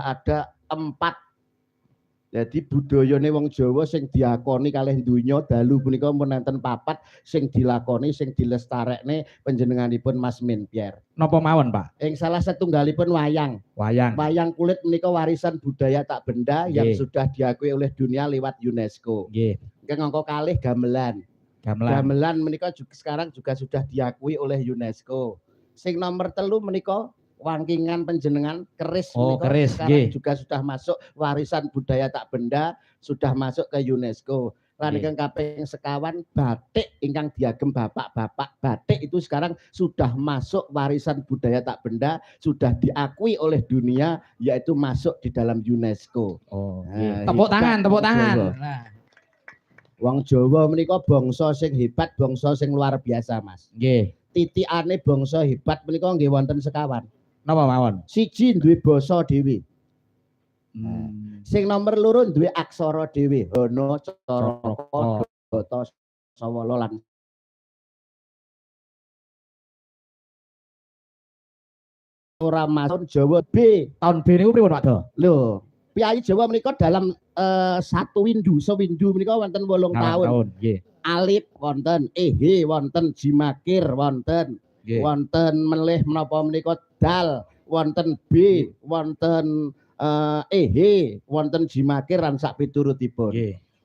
ada 4. Jadi budayane wong Jawa sing diakoni kalih donya dalu punika menenten 4 sing dilakoni sing dilestarekne panjenenganipun Mas Min Pierre. Napa mawon, Pak? Ing salah setunggalipun wayang. Wayang kulit menika warisan budaya tak benda yang sudah diakui oleh dunia lewat UNESCO. Nggih. Ingkang angka kalih gamelan. Gamelan menika sekarang juga sudah diakui oleh UNESCO. Sing nomor 3 menika wangkingan panjenengan keris keris sekarang juga sudah masuk warisan budaya tak benda, sudah masuk ke UNESCO. Lan ingkang kaping sekawan batik ingkang diagem bapak-bapak batik itu sekarang sudah masuk warisan budaya tak benda, sudah diakui oleh dunia yaitu masuk di dalam UNESCO. Tepuk tangan. Nah. Wong Jawa menika bangsa sing hebat, bangsa sing luar biasa, Mas. Nggih. Titikane bangsa hebat menika nggih wonten sekawan. Napa mawon? Siji duwe basa dhewe. Sing nomor 2 duwe aksara dhewe. Hana, Caraka, Data, Sawala lan ora masuk Jawa B. Tahun B niku pripun, Pak Do? Lho, piyai Jawa menika dalam satu windu, sewindu menika wonten 8 tahun. Nggih. Alif wonten, ehe wonten, jimakir wonten. Wonten melih menapa menika dal, wonten B, wonten ehe, wonten jimakir lan sak piturutipun.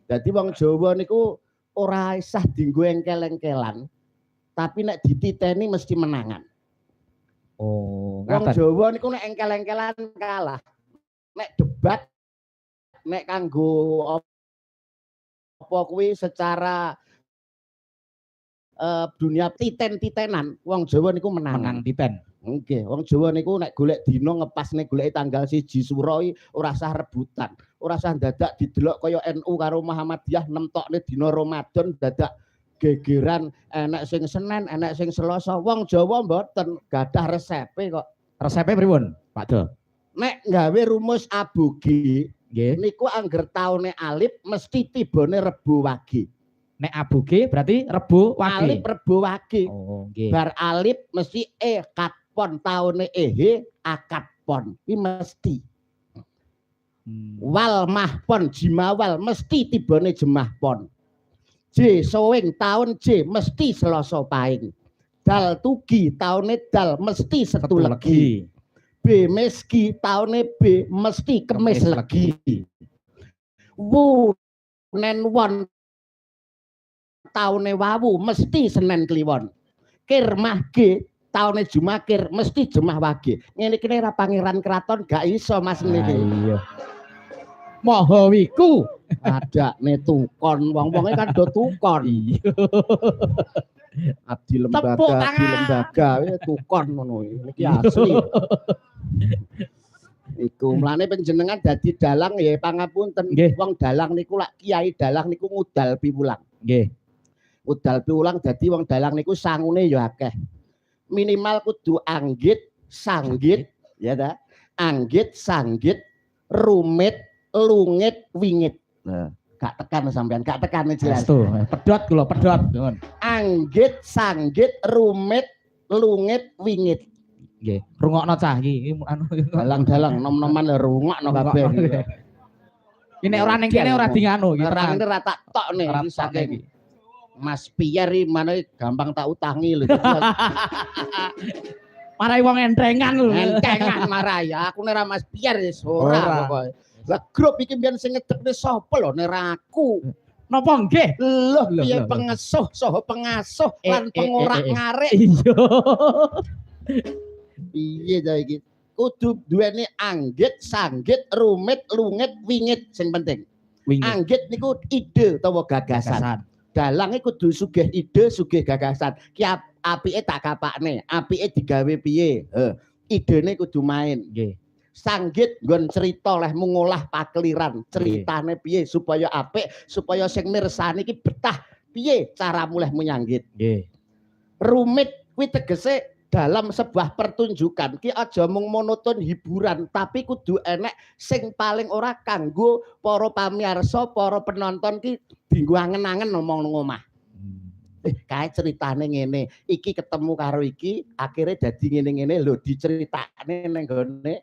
Dadi wong Jawa niku ora isah dienggo engkel-engkelan, tapi nek dititeni mesti menangan. Wong Jawa niku nek engkel-engkelan kalah. Nek debat nek kanggo apa kuwi secara dunia titen-titenan wong Jawa niku menang titen. Nggih, wong Jawa niku nek golek dina ngepasne goleki tanggal 1 Suro ora usah rebutan. Ora usah dadak didelok kaya NU karo Muhammadiyah nemtokne dina Ramadan dadak gegeran enek sing Senin, enek sing Selasa. Wong Jawa mboten gadah resepe kok. Resepe pripun, Pak Do? Nek gawe rumus aboge niku angger taune Alif mesti tibane Rebo Wage. Nek aboge berarti Rebo Wage. Alif Rebo Wage. Nggih. Bar Alif mesti katpon taune ehe akatpon. Iki mesti. Wal mahpon jimawal mesti tibane jemahpon. J sowing taun J mesti Selasa Pahing. Dal tugi taune dal mesti Setu Legi. B meski taune B mesti Kemis Legi. Wu nen won taune wawu mesti Senen Kliwon. Kirmah G taune Jumakir mesti Jemah Wage. Ngene iki ora pangeran kraton gak iso Mas niki. Iya. Maha wiku adakne tukon wong-wonge kan do tukon. Iya. Abdi lembaga tukon ngono iki asli. Iku mlane panjenengan dadi dalang ya pangapunten. Wong dalang niku lak kiai dalang niku ngudal piwulang. Nggih. Udal piwulang dadi wong dalang niku sangune ya akeh. Minimal kudu anggit, sanggit, ya ta? Anggit, sanggit, rumit, lungit, wingit. Nah, gak tekan sampean, gak tekan jelas. Pedhot kula, pedhot. Anggit, sanggit, rumit, lungit, wingit. Nggih, rungokno cah iki anu dalang-dalang nom-noman rungokno kabeh. Ini ora ning kene ora dinganu iki. Ora ngene ra tak tokne saking Mas Pierre mana gampang tak utangi lho. Marai wong entrengan lho. Entrengan marai. Aku nek Mas Pierre wis ora pokoke. Lah grup iki mbiyen sing ngedekne sapa lho nek aku. Napa nggih? Lho piye pengesuh saha pengasuh lan pengorak-ngarik. Iya. Piye ta iki? Kudu duweni anggit, sanggit, rumit, lungit, wingit sing penting. Anggit niku ide utawa gagasan. Dalange kudu sugih ide, sugih gagasan. Ki apike tak kapakne, apike digawe piye? Idene kudu main. Nggih. Sanggit nggon cerita leh mengolah pakliran, ceritane piye supaya apik, supaya sing mirsani iki betah piye cara mulih menyanggit. Nggih. Rumit kuwi tegese dalam sebuah pertunjukan ki aja mung monoton hiburan tapi kudu enek sing paling ora kanggo para pamirsa, para penonton ki dienggo angen-angen ngomong nang omah. Kae ceritane ngene, iki ketemu karo iki, akhirnya dadi ngene-ngene lho diceritakne ning gone